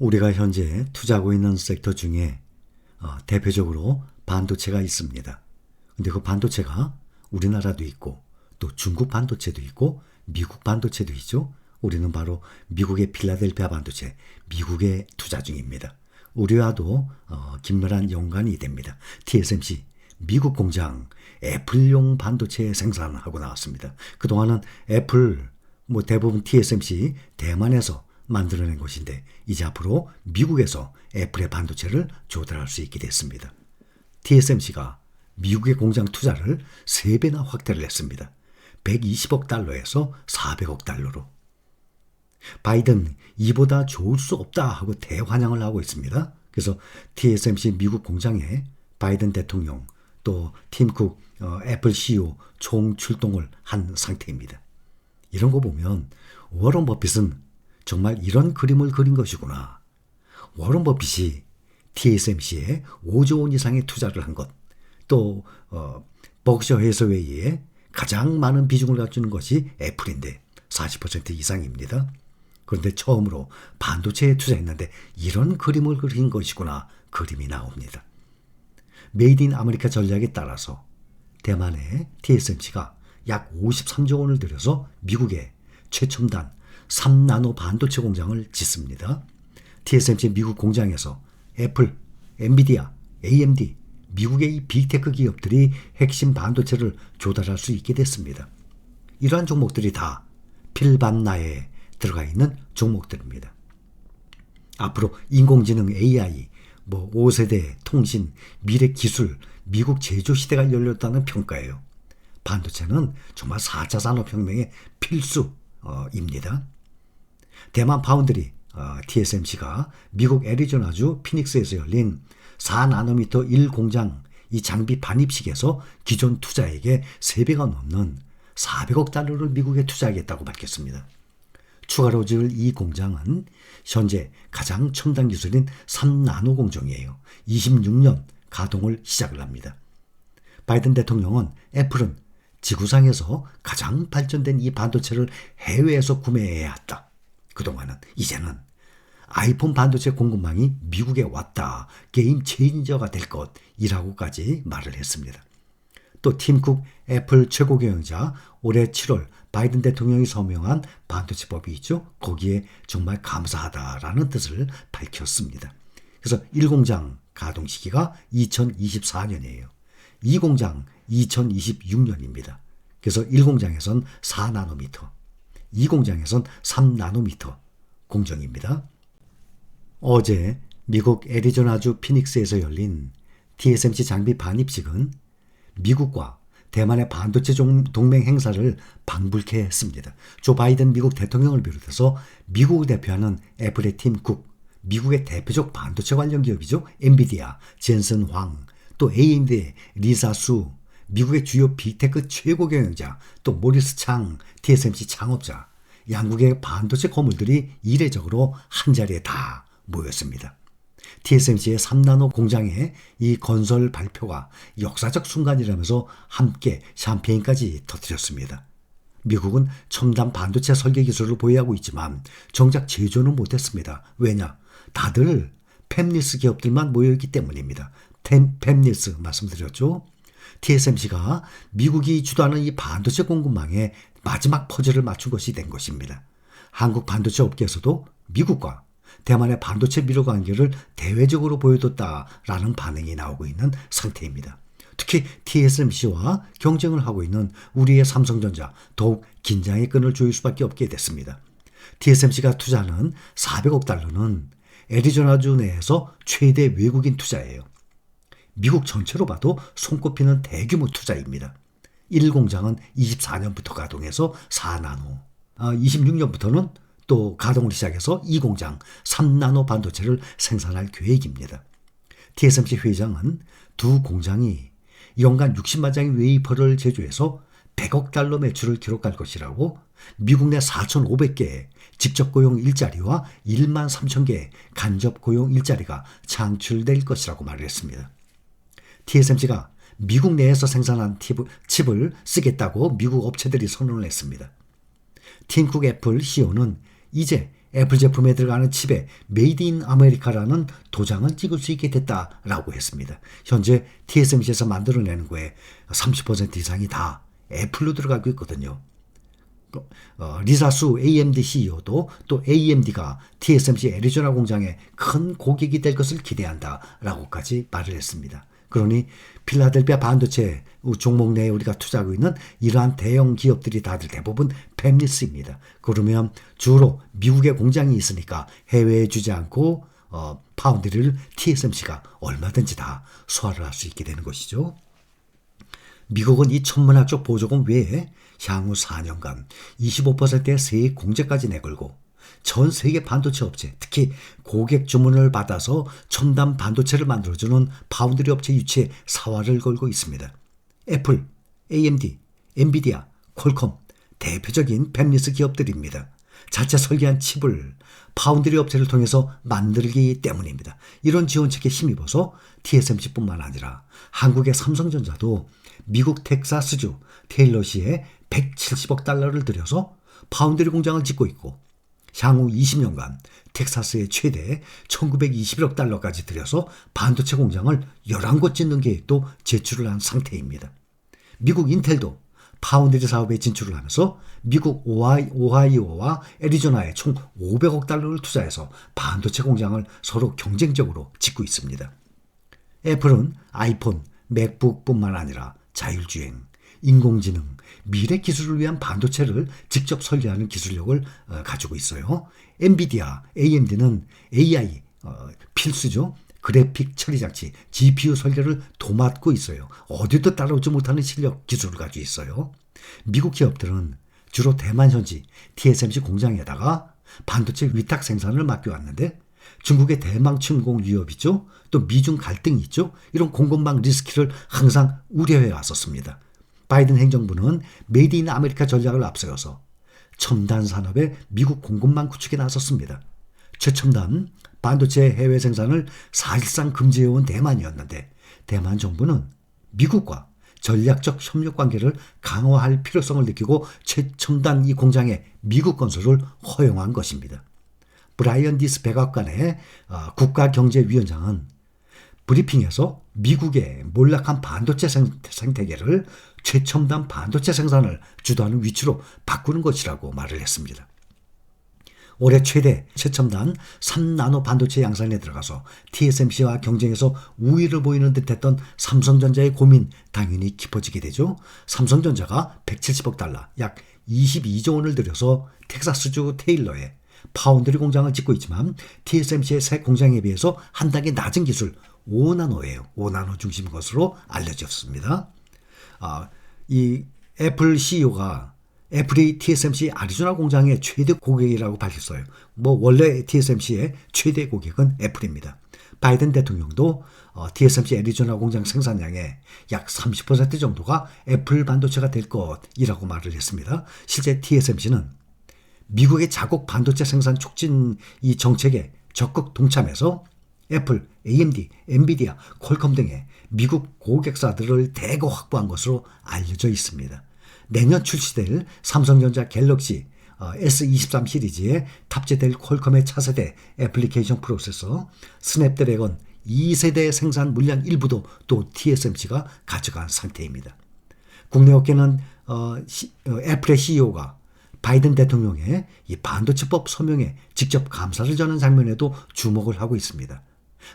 우리가 현재 투자하고 있는 섹터 중에 대표적으로 반도체가 있습니다. 근데 그 반도체가 우리나라도 있고 또 중국 반도체도 있고 미국 반도체도 있죠. 우리는 바로 미국의 필라델피아 반도체, 미국에 투자 중입니다. 우리와도 긴밀한 연관이 됩니다. TSMC 미국 공장 애플용 반도체 생산하고 나왔습니다. 그동안은 애플 대부분 TSMC 대만에서 만들어낸 것인데 이제 앞으로 미국에서 애플의 반도체를 조달할 수 있게 됐습니다. TSMC가 미국의 공장 투자를 3배나 확대를 했습니다. 120억 달러에서 400억 달러로. 바이든 이보다 좋을 수 없다 하고 대환영을 하고 있습니다. 그래서 TSMC 미국 공장에 바이든 대통령 또 팀 쿡 애플 CEO 총 출동을 한 상태입니다. 이런 거 보면 워런 버핏은 정말 이런 그림을 그린 것이구나. 워런 버핏이 TSMC에 5조 원 이상의 투자를 한 것, 또 버크셔 해서웨이에 가장 많은 비중을 갖추는 것이 애플인데 40% 이상입니다. 그런데 처음으로 반도체에 투자했는데 이런 그림을 그린 것이구나. 그림이 나옵니다. 메이드 인 아메리카 전략에 따라서 대만의 TSMC가 약 53조 원을 들여서 미국에 최첨단 3나노 반도체 공장을 짓습니다. TSMC 미국 공장에서 애플, 엔비디아, AMD, 미국의 이 빅테크 기업들이 핵심 반도체를 조달할 수 있게 됐습니다. 이러한 종목들이 다 필반나에 들어가 있는 종목들입니다. 앞으로 인공지능 AI, 5세대 통신, 미래 기술, 미국 제조 시대가 열렸다는 평가예요. 반도체는 정말 4차 산업혁명의 필수입니다. 대만 파운드리 TSMC가 미국 애리조나주 피닉스에서 열린 4나노미터 1공장 이 장비 반입식에서 기존 투자액의 3배가 넘는 400억 달러를 미국에 투자하겠다고 밝혔습니다. 추가로 지을 이 공장은 현재 가장 첨단 기술인 3나노 공정이에요. 26년 가동을 시작을 합니다. 바이든 대통령은 애플은 지구상에서 가장 발전된 이 반도체를 해외에서 구매해야 했다. 그동안은 이제는 아이폰 반도체 공급망이 미국에 왔다. 게임 체인저가 될 것이라고까지 말을 했습니다. 또 팀 쿡 애플 최고 경영자 올해 7월 바이든 대통령이 서명한 반도체법이 있죠. 거기에 정말 감사하다라는 뜻을 밝혔습니다. 그래서 1공장 가동 시기가 2024년이에요. 2공장 2026년입니다. 그래서 1공장에선 4나노미터, 2공장에선 3나노미터 공정입니다. 어제 미국 애리조나주 피닉스에서 열린 TSMC 장비 반입식은 미국과 대만의 반도체 동맹 행사를 방불케 했습니다. 조 바이든 미국 대통령을 비롯해서 미국을 대표하는 애플의 팀 쿡, 미국의 대표적 반도체 관련 기업이죠. 엔비디아, 젠슨 황, 또 AMD의 리사 수, 미국의 주요 빅테크 최고 경영자, 또 모리스 창, TSMC 창업자, 양국의 반도체 거물들이 이례적으로 한자리에 다 모였습니다. TSMC의 3나노 공장의 이 건설 발표가 역사적 순간이라면서 함께 샴페인까지 터뜨렸습니다. 미국은 첨단 반도체 설계 기술을 보유하고 있지만 정작 제조는 못했습니다. 왜냐? 다들 팹리스 기업들만 모여있기 때문입니다. 팹리스 말씀드렸죠? TSMC가 미국이 주도하는 이 반도체 공급망에 마지막 퍼즐을 맞춘 것이 된 것입니다. 한국 반도체 업계에서도 미국과 대만의 반도체 미러 관계를 대외적으로 보여줬다라는 반응이 나오고 있는 상태입니다. 특히 TSMC와 경쟁을 하고 있는 우리의 삼성전자 더욱 긴장의 끈을 조일 수밖에 없게 됐습니다. TSMC가 투자하는 400억 달러는 애리조나주 내에서 최대 외국인 투자예요. 미국 전체로 봐도 손꼽히는 대규모 투자입니다. 1공장은 24년부터 가동해서 4나노, 26년부터는 또 가동을 시작해서 2공장 3나노 반도체를 생산할 계획입니다. TSMC 회장은 두 공장이 연간 60만 장의 웨이퍼를 제조해서 100억 달러 매출을 기록할 것이라고 미국 내 4,500개의 직접 고용 일자리와 1만 3천 개의 간접 고용 일자리가 창출될 것이라고 말을 했습니다. TSMC가 미국 내에서 생산한 칩을 쓰겠다고 미국 업체들이 선언을 했습니다. 팀쿡 애플 CEO는 이제 애플 제품에 들어가는 칩에 메이드 인 아메리카라는 도장을 찍을 수 있게 됐다라고 했습니다. 현재 TSMC에서 만들어내는 거에 30% 이상이 다 애플로 들어가고 있거든요. 리사수 AMD CEO도 또 AMD가 TSMC 애리조나 공장에 큰 고객이 될 것을 기대한다라고까지 말을 했습니다. 그러니 필라델피아 반도체 종목 내에 우리가 투자하고 있는 이러한 대형 기업들이 다들 대부분 팹리스입니다. 그러면 주로 미국에 공장이 있으니까 해외에 주지 않고 파운드리를 TSMC가 얼마든지 다 소화를 할 수 있게 되는 것이죠. 미국은 이 천문학적 보조금 외에 향후 4년간 25%의 세액 공제까지 내걸고 전 세계 반도체 업체, 특히 고객 주문을 받아서 첨단 반도체를 만들어주는 파운드리 업체 유치에 사활을 걸고 있습니다. 애플, AMD, 엔비디아, 퀄컴 대표적인 팹리스 기업들입니다. 자체 설계한 칩을 파운드리 업체를 통해서 만들기 때문입니다. 이런 지원책에 힘입어서 TSMC뿐만 아니라 한국의 삼성전자도 미국 텍사스주 테일러시에 170억 달러를 들여서 파운드리 공장을 짓고 있고 향후 20년간 텍사스의 최대 1921억 달러까지 들여서 반도체 공장을 11곳 짓는 계획도 제출을 한 상태입니다. 미국 인텔도 파운드리 사업에 진출을 하면서 미국 오하이오와 애리조나에 총 500억 달러를 투자해서 반도체 공장을 서로 경쟁적으로 짓고 있습니다. 애플은 아이폰, 맥북뿐만 아니라 자율주행, 인공지능, 미래 기술을 위한 반도체를 직접 설계하는 기술력을 가지고 있어요. 엔비디아, AMD는 AI, 필수죠. 그래픽 처리 장치, GPU 설계를 도맡고 있어요. 어디도 따라오지 못하는 실력, 기술을 가지고 있어요. 미국 기업들은 주로 대만 현지 TSMC 공장에다가 반도체 위탁 생산을 맡겨왔는데 중국의 대망 침공 위협 있죠. 또 미중 갈등이 있죠. 이런 공급망 리스크를 항상 우려해 왔었습니다. 바이든 행정부는 메이드 인 아메리카 전략을 앞세워서 첨단 산업의 미국 공급망 구축에 나섰습니다. 최첨단 반도체 해외 생산을 사실상 금지해온 대만이었는데 대만 정부는 미국과 전략적 협력 관계를 강화할 필요성을 느끼고 최첨단 이 공장의 미국 건설을 허용한 것입니다. 브라이언 디스 백악관의 국가경제위원장은 브리핑에서 미국의 몰락한 반도체 생태계를 최첨단 반도체 생산을 주도하는 위치로 바꾸는 것이라고 말을 했습니다. 올해 최대 최첨단 3나노 반도체 양산에 들어가서 TSMC와 경쟁에서 우위를 보이는 듯했던 삼성전자의 고민 당연히 깊어지게 되죠. 삼성전자가 170억 달러, 약 22조 원을 들여서 텍사스주 테일러에 파운드리 공장을 짓고 있지만 TSMC의 새 공장에 비해서 한 단계 낮은 기술 5나노예요. 5나노 중심 것으로 알려졌습니다. 이 애플 CEO가 애플이 TSMC 아리조나 공장의 최대 고객이라고 밝혔어요. 원래 TSMC의 최대 고객은 애플입니다. 바이든 대통령도 TSMC 애리조나 공장 생산량의 약 30% 정도가 애플 반도체가 될 것이라고 말을 했습니다. 실제 TSMC는 미국의 자국 반도체 생산 촉진 이 정책에 적극 동참해서 애플, AMD, 엔비디아, 퀄컴 등의 미국 고객사들을 대거 확보한 것으로 알려져 있습니다. 내년 출시될 삼성전자 갤럭시 S23 시리즈에 탑재될 퀄컴의 차세대 애플리케이션 프로세서 스냅드래곤 2세대 생산 물량 일부도 또 TSMC가 가져간 상태입니다. 국내 업계는 애플의 CEO가 바이든 대통령의 이 반도체법 서명에 직접 감사를 전한 장면에도 주목을 하고 있습니다.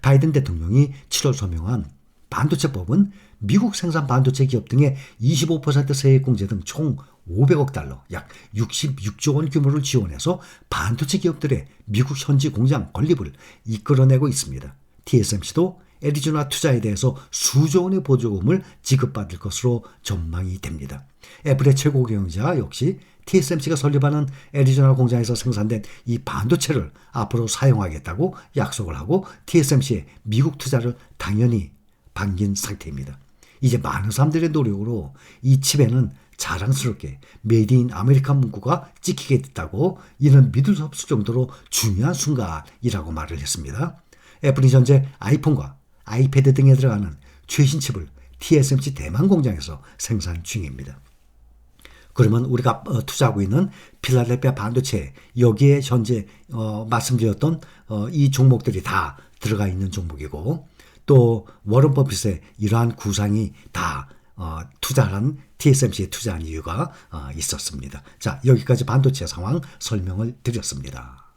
바이든 대통령이 7월 서명한 반도체법은 미국 생산 반도체 기업 등의 25% 세액 공제 등 총 500억 달러, 약 66조 원 규모를 지원해서 반도체 기업들의 미국 현지 공장 건립을 이끌어내고 있습니다. TSMC도 애리조나 투자에 대해서 수조 원의 보조금을 지급받을 것으로 전망이 됩니다. 애플의 최고 경영자 역시 TSMC가 설립하는 애리조나 공장에서 생산된 이 반도체를 앞으로 사용하겠다고 약속을 하고 TSMC의 미국 투자를 당연히 반긴 상태입니다. 이제 많은 사람들의 노력으로 이 칩에는 자랑스럽게 메이드 인 아메리카 문구가 찍히게 됐다고 이는 믿을 수 없을 정도로 중요한 순간이라고 말을 했습니다. 애플이 현재 아이폰과 아이패드 등에 들어가는 최신 칩을 TSMC 대만 공장에서 생산 중입니다. 그러면 우리가 투자하고 있는 필라델피아 반도체 여기에 현재 말씀드렸던 이 종목들이 다 들어가 있는 종목이고 또 워런 버핏의 이러한 구상이 다 투자한 TSMC에 투자한 이유가 있었습니다. 자, 여기까지 반도체 상황 설명을 드렸습니다.